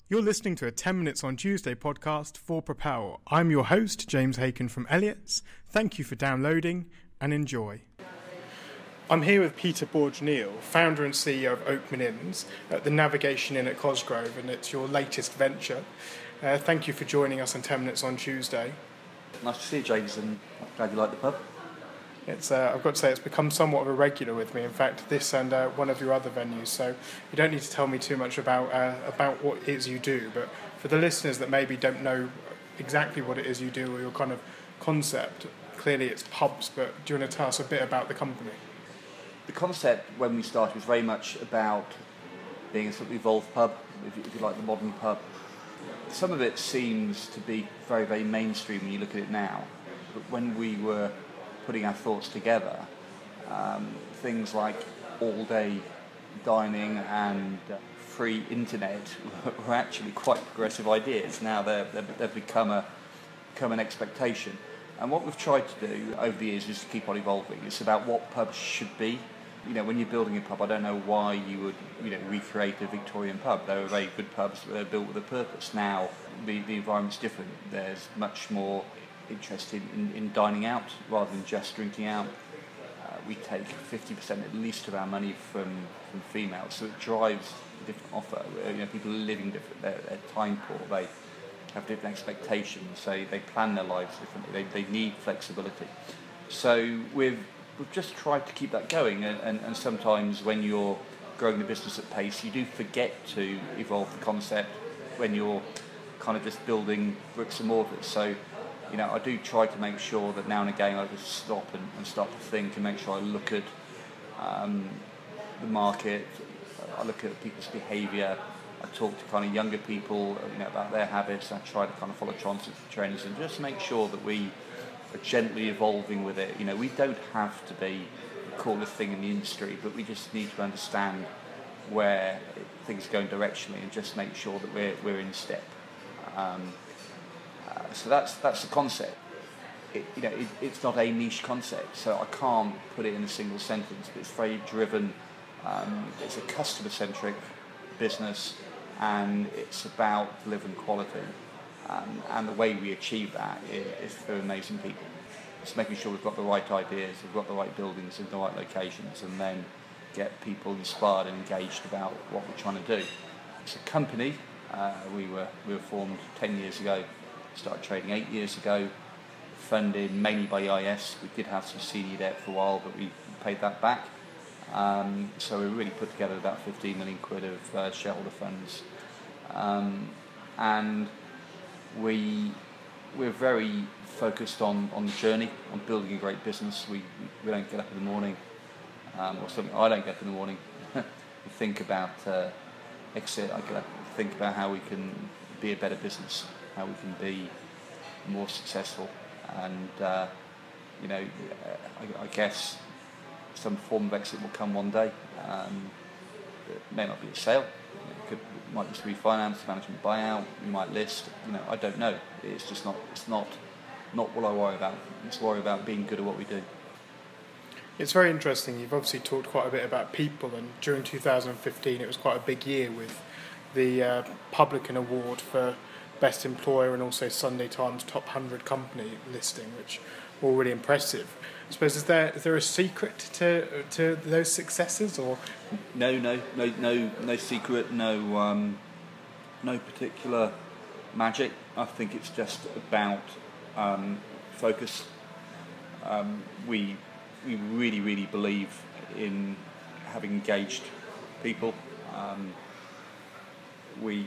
You're listening to a 10 Minutes on Tuesday podcast for Propel. I'm your host, James Hacon from Elliotts. Thank you for downloading and enjoy. I'm here with Peter Borg-Neal, founder and CEO of Oakman Inns at the Navigation Inn at Cosgrove, and it's your latest venture. Thank you for joining us on 10 Minutes on Tuesday. Nice to see you, James, and I'm glad you like the pub. I've got to say, it's become somewhat of a regular with me. In fact, this and one of your other venues. So you don't need to tell me too much about what it is you do. But for the listeners that maybe don't know exactly what it is you do or your kind of concept, clearly it's pubs. But do you want to tell us a bit about the company? The concept when we started was very much about being a sort of evolved pub, if you like, the modern pub. Some of it seems to be very, very mainstream when you look at it now. But when we were putting our thoughts together, things like all-day dining and free internet were actually quite progressive ideas. Now they've become an expectation. And what we've tried to do over the years is to keep on evolving. It's about what pubs should be. You know, when you're building a pub, I don't know why you would, recreate a Victorian pub. They were very good pubs, but they're built with a purpose. Now the environment's different. There's much more interest in dining out rather than just drinking out. We take 50% at least of our money from females, so it drives a different offer. People are living different. They're time poor. They have different expectations. They plan their lives differently. They need flexibility. So we've just tried to keep that going. And sometimes when you're growing the business at pace, you do forget to evolve the concept when you're kind of just building bricks and mortars. So I do try to make sure that now and again I just stop and start to think and make sure I look at the market, I look at people's behaviour, I talk to kind of younger people about their habits, I try to kind of follow trends and just make sure that we are gently evolving with it. We don't have to be the coolest thing in the industry, but we just need to understand where things are going directionally and just make sure that we're in step. So that's the concept. It's not a niche concept, so I can't put it in a single sentence, but it's very driven. It's a customer-centric business, and it's about delivering quality. And the way we achieve that is through amazing people. It's making sure we've got the right ideas, we've got the right buildings in the right locations, and then get people inspired and engaged about what we're trying to do. It's a company. We were formed 10 years ago. Started trading 8 years ago, funded mainly by EIS. We did have some senior debt for a while, but we paid that back. So we really put together about 15 million quid of shareholder funds. And we're very focused on the journey, on building a great business. We don't get up in the morning, or something. I don't get up in the morning. We think about exit. I get up and think about how we can be a better business, how we can be more successful, and I guess some form of exit will come one day. It may not be a sale. It might just refinance, management buyout. We might list. I don't know. It's just not. It's not what I worry about. It's worry about being good at what we do. It's very interesting. You've obviously talked quite a bit about people, and during 2015 it was quite a big year with the Publican Award for Best Employer and also Sunday Times Top 100 Company listing, which were all really impressive. I suppose is there a secret to those successes, or no secret, no particular magic. I think it's just about focus. We really believe in having engaged people. We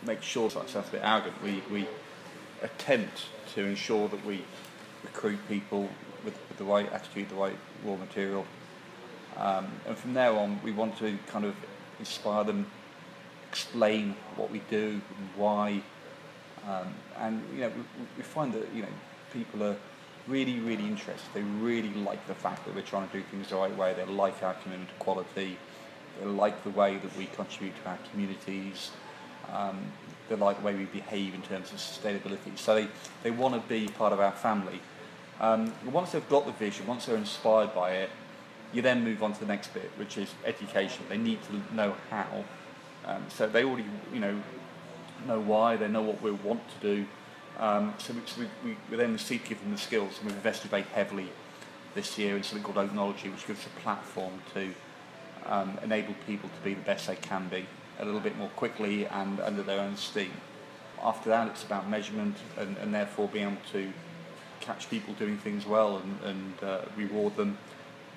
make sure, that sounds a bit arrogant, we attempt to ensure that we recruit people with the right attitude, the right raw material, and from there on we want to kind of inspire them, explain what we do and why, and we find that people are really interested. They really like the fact that we're trying to do things the right way. They like our commitment to quality. They like the way that we contribute to our communities. They like the way we behave in terms of sustainability. So they want to be part of our family. Once they've got the vision, once they're inspired by it, you then move on to the next bit, which is education. They need to know how. So they already, know why, they know what we want to do. We then seek to give them the skills, and we've invested very heavily this year in something called Oaknology, which gives a platform to enable people to be the best they can be a little bit more quickly and under their own steam. After that, it's about measurement and therefore being able to catch people doing things well and reward them.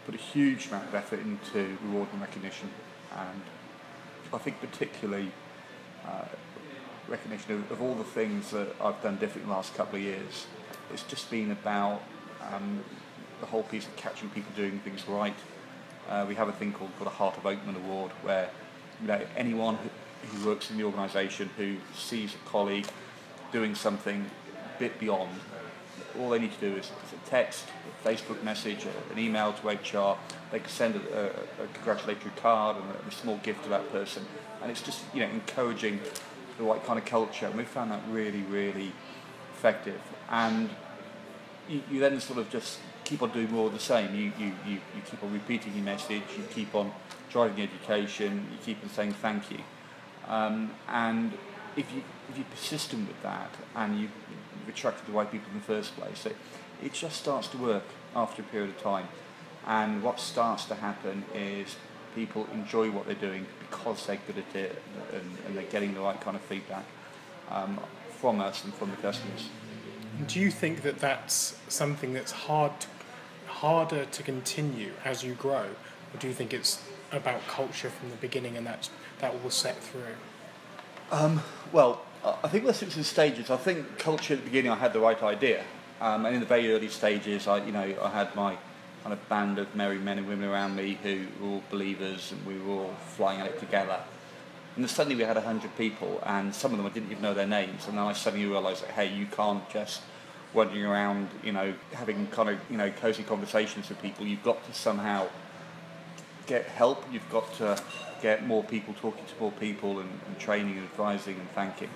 Put a huge amount of effort into reward and recognition, and I think particularly recognition of all the things that I've done differently in the last couple of years. It's just been about the whole piece of catching people doing things right. We have a thing called the Heart of Oakman Award, where anyone who works in the organisation who sees a colleague doing something a bit beyond, all they need to do is a text, a Facebook message, an email to HR. They can send a congratulatory card and a small gift to that person, and it's just encouraging the right kind of culture. And we found that really, really effective. And you then sort of just keep on doing more of the same. You keep on repeating your message. You keep on driving education. You keep on saying thank you. And if you're persistent with that and you've attracted the right people in the first place, it just starts to work after a period of time. And what starts to happen is people enjoy what they're doing because they're good at it and they're getting the right kind of feedback from us and from the customers. Do you think that that's something that's harder to continue as you grow, or do you think it's about culture from the beginning and that will set through? Well, I think there's some stages. I think culture at the beginning, I had the right idea, and in the very early stages, I had my kind of band of merry men and women around me who were all believers, and we were all flying at it together. And then suddenly we had 100 people, and some of them I didn't even know their names. And then I suddenly realised that, hey, you can't just wandering around, having kind of, cosy conversations with people. You've got to somehow get help. You've got to get more people talking to more people and training and advising and thanking.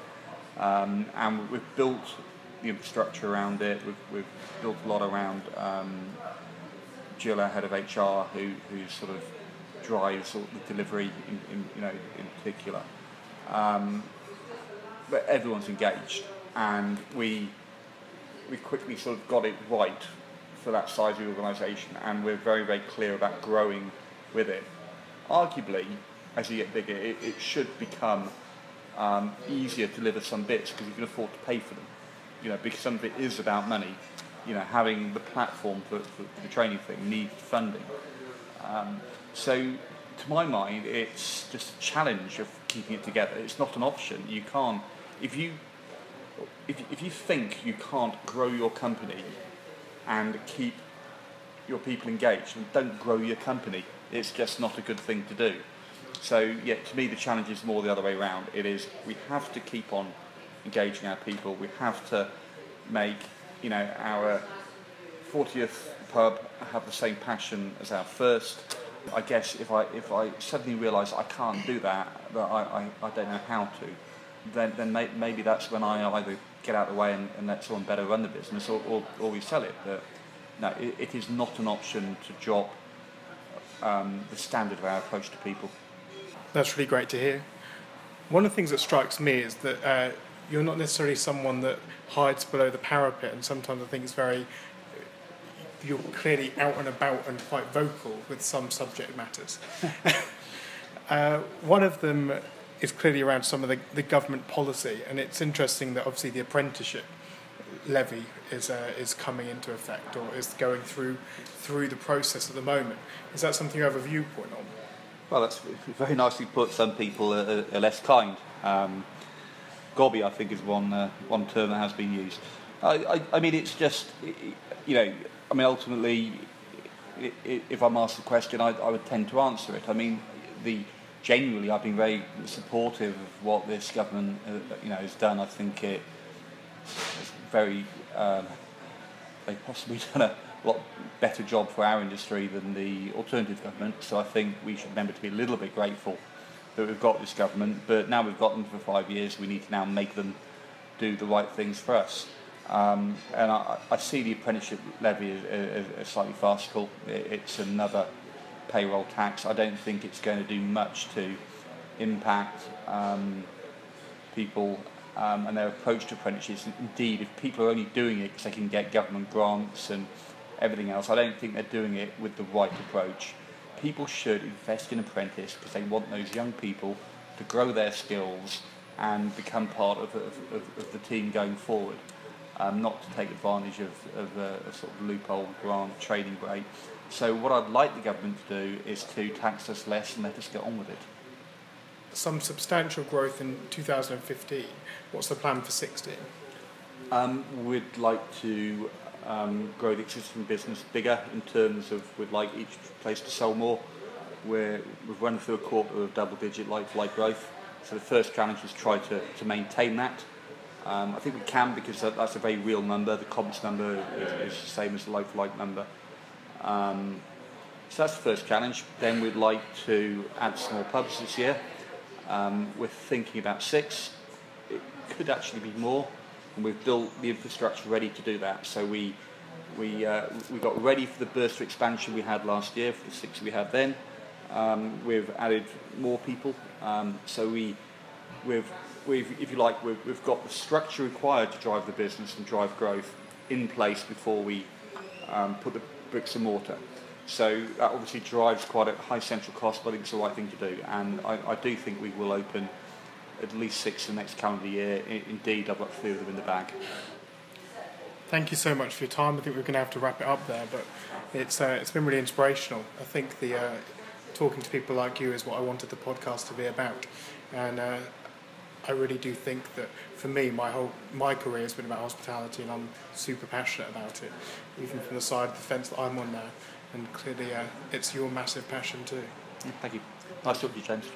And we've built the infrastructure around it. We've built a lot around Jill, our head of HR, who sort of drives sort of the delivery in particular. But everyone's engaged, and we quickly sort of got it right for that size of the organisation, and we're very, very clear about growing with it. Arguably, as you get bigger, it should become easier to deliver some bits because you can afford to pay for them. Because some of it is about money. Having the platform for the training thing needs funding. So, to my mind, it's just a challenge of keeping it together. It's not an option. You can't, if you think you can't grow your company and keep your people engaged, then don't grow your company. It's just not a good thing to do. So, to me, the challenge is more the other way around. It is we have to keep on engaging our people. We have to make our 40th pub have the same passion as our first. I guess if I suddenly realise I can't do that I don't know how to, then maybe that's when I either get out of the way and let someone better run the business or we sell it. But no, it is not an option to drop the standard of our approach to people. That's really great to hear. One of the things that strikes me is that you're not necessarily someone that hides below the parapet, and sometimes I think it's you're clearly out and about and quite vocal with some subject matters. One of them is clearly around some of the government policy, and it's interesting that obviously the apprenticeship levy is coming into effect or is going through the process at the moment. Is that something you have a viewpoint on? Well, that's very nicely put. Some people are less kind. Gobby, I think, is one term that has been used. I mean, it's just, ultimately, if I'm asked the question, I would tend to answer it. I mean, genuinely, I've been very supportive of what this government, has done. I think it's very, they've possibly done a lot better job for our industry than the alternative government. So I think we should remember to be a little bit grateful that we've got this government, but now we've got them for 5 years, we need to now make them do the right things for us. And I see the apprenticeship levy as slightly farcical. It's another payroll tax. I don't think it's going to do much to impact people and their approach to apprenticeships. Indeed, if people are only doing it because they can get government grants and everything else, I don't think they're doing it with the right approach. People should invest in apprentice because they want those young people to grow their skills and become part of the team going forward, not to take advantage of a sort of loophole grant training rate. So what I'd like the government to do is to tax us less and let us get on with it. Some substantial growth in 2015. What's the plan for 16? We'd like to grow the existing business bigger in terms of we'd like each place to sell more. We've run through a quarter of double-digit like-for-like growth. So the first challenge is try to maintain that. I think we can because that's a very real number. The comps number is the same as the like-for-like number. So that's the first challenge. Then we'd like to add some more pubs this year. We're thinking about 6. It could actually be more, and we've built the infrastructure ready to do that. So we got ready for the burst of expansion we had last year, for the 6 we had then. We've added more people. So we've if you like, we've got the structure required to drive the business and drive growth in place before we put the bricks and mortar. So that obviously drives quite a high central cost, but I think it's the right thing to do. And I do think we will open at least 6 in the next calendar year. Indeed, I've got 3 of them in the bag. Thank you so much for your time. I think we're going to have to wrap it up there, but it's been really inspirational. I think the talking to people like you is what I wanted the podcast to be about, and I really do think that for me, my career has been about hospitality, and I'm super passionate about it, even from the side of the fence that I'm on now. And clearly, it's your massive passion too. Thank you. Nice talking to you, James.